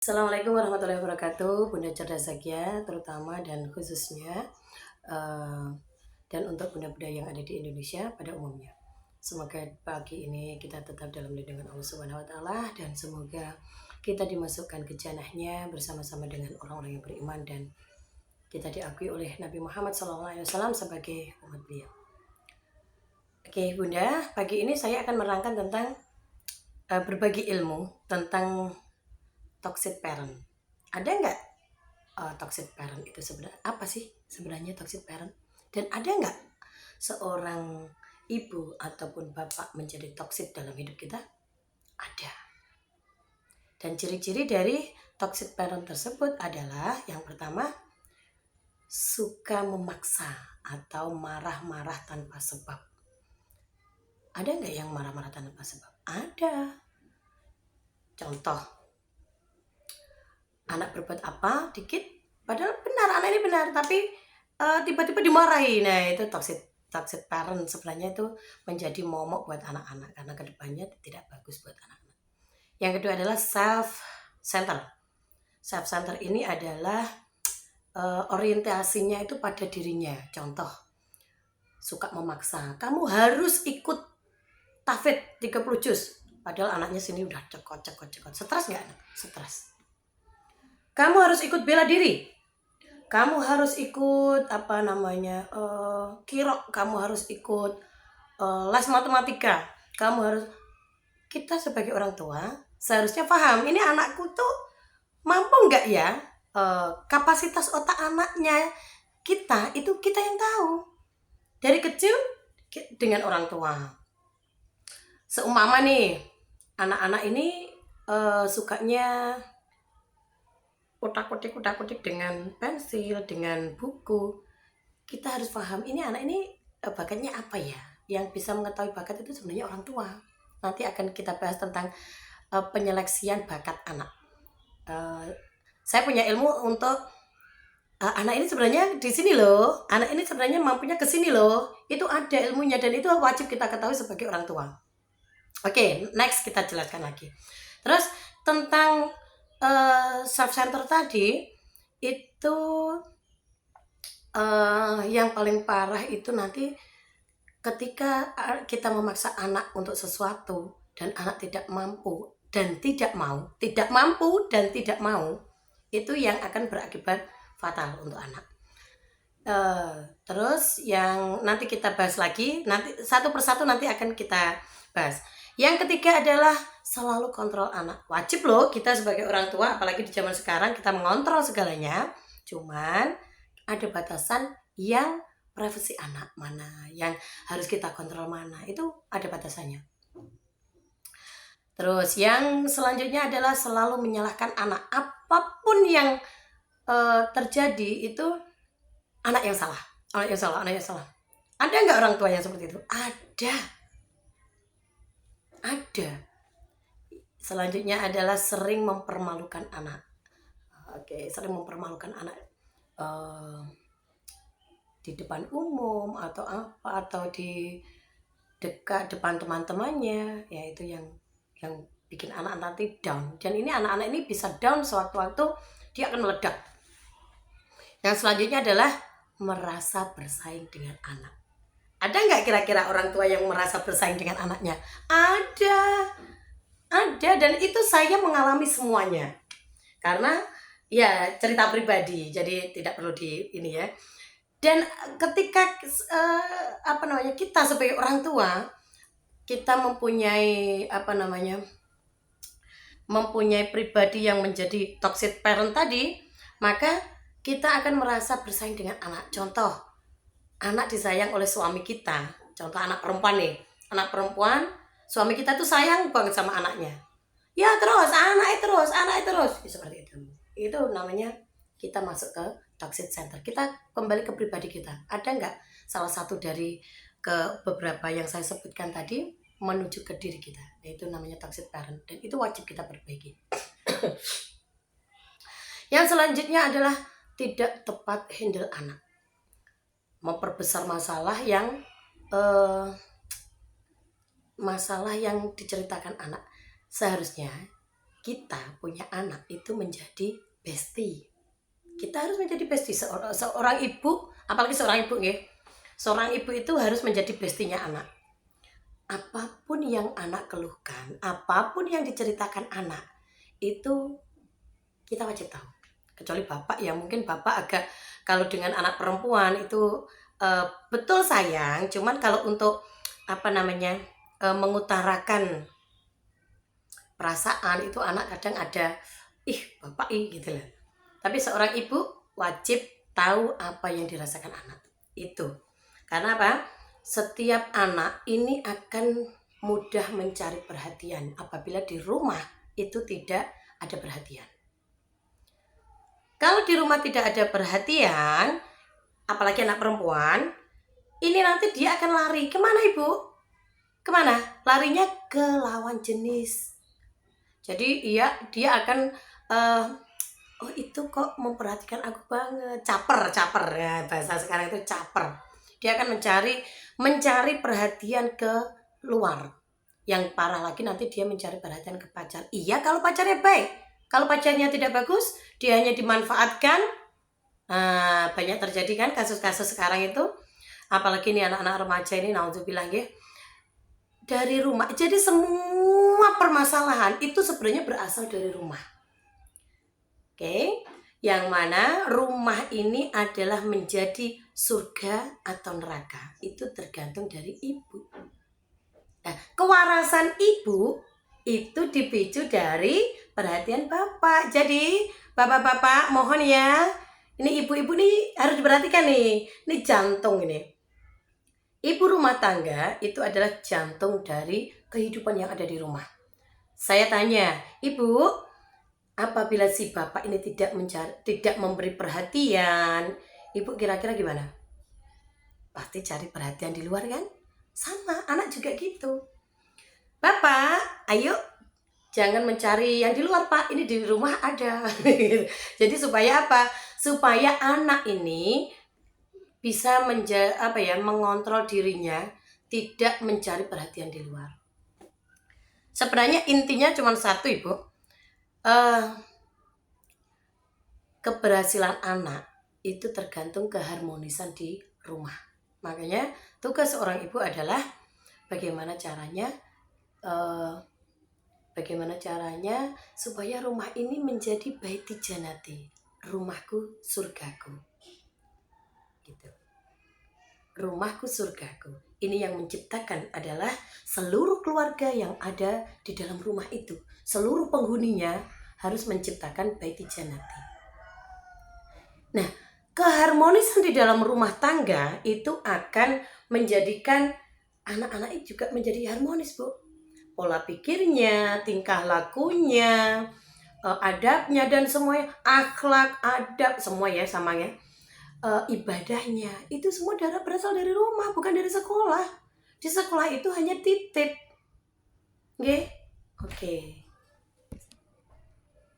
Assalamualaikum warahmatullahi wabarakatuh, Bunda Cerdas Zakia terutama dan khususnya eh, dan untuk bunda-bunda yang ada di Indonesia pada umumnya. Semoga pagi ini kita tetap dalam lindungan Allah Subhanahu wa taala dan semoga kita dimasukkan ke jannahnya bersama-sama dengan orang-orang yang beriman dan kita diakui oleh Nabi Muhammad SAW sebagai umat beliau. Oke, Bunda, pagi ini saya akan menerangkan tentang berbagi ilmu tentang toxic parent. Ada nggak toxic parent itu sebenarnya apa sih sebenarnya toxic parent? Dan ada nggak seorang ibu ataupun bapak menjadi toxic dalam hidup kita? Ada. Dan ciri-ciri dari toxic parent tersebut adalah yang pertama, suka memaksa atau marah-marah tanpa sebab. Ada nggak yang marah-marah tanpa sebab? Ada. Contoh, anak berbuat apa dikit, padahal benar, anak ini benar, tapi tiba-tiba dimarahi. Nah, itu toxic parent sebenarnya itu menjadi momok buat anak-anak karena kedepannya tidak bagus buat anak-anak. Yang kedua adalah self center. Self center ini adalah orientasinya itu pada dirinya. Contoh, suka memaksa, kamu harus ikut tafid 30 juz, padahal anaknya sini udah cekot. Stres nggak? Stres. Kamu harus ikut bela diri, kamu harus ikut kirok, kamu harus ikut les matematika, kamu harus. Kita sebagai orang tua seharusnya paham, ini anakku tuh mampu nggak ya, kapasitas otak anaknya kita itu kita yang tahu dari kecil dengan orang tua. Seumpama nih anak-anak ini sukanya kotak-kotik dengan pensil, dengan buku. Kita harus paham, ini anak ini bakatnya apa ya? Yang bisa mengetahui bakat itu sebenarnya orang tua. Nanti akan kita bahas tentang penyeleksian bakat anak. Saya punya ilmu untuk anak ini sebenarnya di sini loh, anak ini sebenarnya mampunya ke sini loh. Itu ada ilmunya dan itu wajib kita ketahui sebagai orang tua. Oke, next kita jelaskan lagi. Terus tentang self center tadi itu yang paling parah itu nanti ketika kita memaksa anak untuk sesuatu dan anak tidak mampu dan tidak mau, itu yang akan berakibat fatal untuk anak. Terus yang nanti kita bahas lagi, nanti satu persatu nanti akan kita bahas. Yang ketiga adalah selalu kontrol anak. Wajib loh kita sebagai orang tua, apalagi di zaman sekarang kita mengontrol segalanya. Cuman ada batasan yang privasi anak mana yang harus kita kontrol, mana itu ada batasannya. Terus yang selanjutnya adalah selalu menyalahkan anak. Apapun yang terjadi itu anak yang salah. Ada nggak orang tua yang seperti itu? Ada. Selanjutnya adalah sering mempermalukan anak. Sering mempermalukan anak di depan umum atau apa, atau di depan teman-temannya, yaitu yang bikin anak nanti down. Dan ini anak-anak ini bisa down sewaktu-waktu dia akan meledak. Yang selanjutnya adalah merasa bersaing dengan anak. Ada nggak kira-kira orang tua yang merasa bersaing dengan anaknya? Ada, dan itu saya mengalami semuanya. Karena ya cerita pribadi, jadi tidak perlu di ini ya. Dan ketika kita sebagai orang tua, kita mempunyai mempunyai pribadi yang menjadi toxic parent tadi, maka kita akan merasa bersaing dengan anak. Contoh, anak disayang oleh suami kita. Contoh anak perempuan nih. Anak perempuan, suami kita tuh sayang banget sama anaknya. Ya terus, anak terus. Seperti itu. Itu namanya kita masuk ke toxic center. Kita kembali ke pribadi kita. Ada nggak salah satu dari ke beberapa yang saya sebutkan tadi menuju ke diri kita? Itu namanya toxic parent. Dan itu wajib kita perbaiki. Yang selanjutnya adalah tidak tepat handle anak. Memperbesar masalah yang diceritakan anak. Seharusnya kita punya anak itu menjadi bestie. Kita harus menjadi bestie seorang ibu, apalagi seorang ibu ya. Seorang ibu itu harus menjadi bestinya anak. Apapun yang anak keluhkan, apapun yang diceritakan anak, itu kita wajib tahu. Kecuali bapak ya, mungkin bapak agak, kalau dengan anak perempuan itu betul sayang, cuman kalau untuk mengutarakan perasaan itu anak kadang ada bapak gitu lah. Tapi seorang ibu wajib tahu apa yang dirasakan anak itu. Karena apa? Setiap anak ini akan mudah mencari perhatian apabila di rumah itu tidak ada perhatian. Kalau di rumah tidak ada perhatian, apalagi anak perempuan, ini nanti dia akan lari. Kemana ibu? Kemana? Larinya ke lawan jenis. Jadi dia akan oh itu kok memperhatikan aku banget, caper ya, bahasa sekarang itu caper. Dia akan mencari perhatian ke luar. Yang parah lagi nanti dia mencari perhatian ke pacar. Iya kalau pacarnya baik. Kalau pacarnya tidak bagus, dia hanya dimanfaatkan. Banyak terjadi kan kasus-kasus sekarang itu. Apalagi ini anak-anak remaja ini, naudzubillah ya. Dari rumah. Jadi semua permasalahan itu sebenarnya berasal dari rumah. Oke, yang mana rumah ini adalah menjadi surga atau neraka. Itu tergantung dari ibu. Nah, kewarasan ibu itu dipicu dari perhatian bapak. Jadi, bapak-bapak mohon ya, ini ibu-ibu nih harus diperhatikan nih. Ini jantung ini. Ibu rumah tangga itu adalah jantung dari kehidupan yang ada di rumah. Saya tanya, ibu, apabila si bapak ini tidak memberi perhatian, ibu kira-kira gimana? Pasti cari perhatian di luar kan? Sama, anak juga gitu. Bapak, ayo jangan mencari yang di luar pak, ini di rumah ada. Jadi supaya apa? Supaya anak ini bisa mengontrol dirinya, tidak mencari perhatian di luar. Sebenarnya intinya cuma satu ibu, keberhasilan anak itu tergantung keharmonisan di rumah. Makanya tugas seorang ibu adalah bagaimana caranya supaya rumah ini menjadi baiti janati, rumahku surgaku. Gitu. Rumahku surgaku. Ini yang menciptakan adalah seluruh keluarga yang ada di dalam rumah itu. Seluruh penghuninya harus menciptakan baiti janati. Nah, keharmonisan di dalam rumah tangga itu akan menjadikan anak-anak itu juga menjadi harmonis, Bu. Pola pikirnya, tingkah lakunya, adabnya dan semuanya, akhlak, adab semua ya sama ya. Ibadahnya itu semua berasal dari rumah, bukan dari sekolah. Di sekolah itu hanya titip. Oke.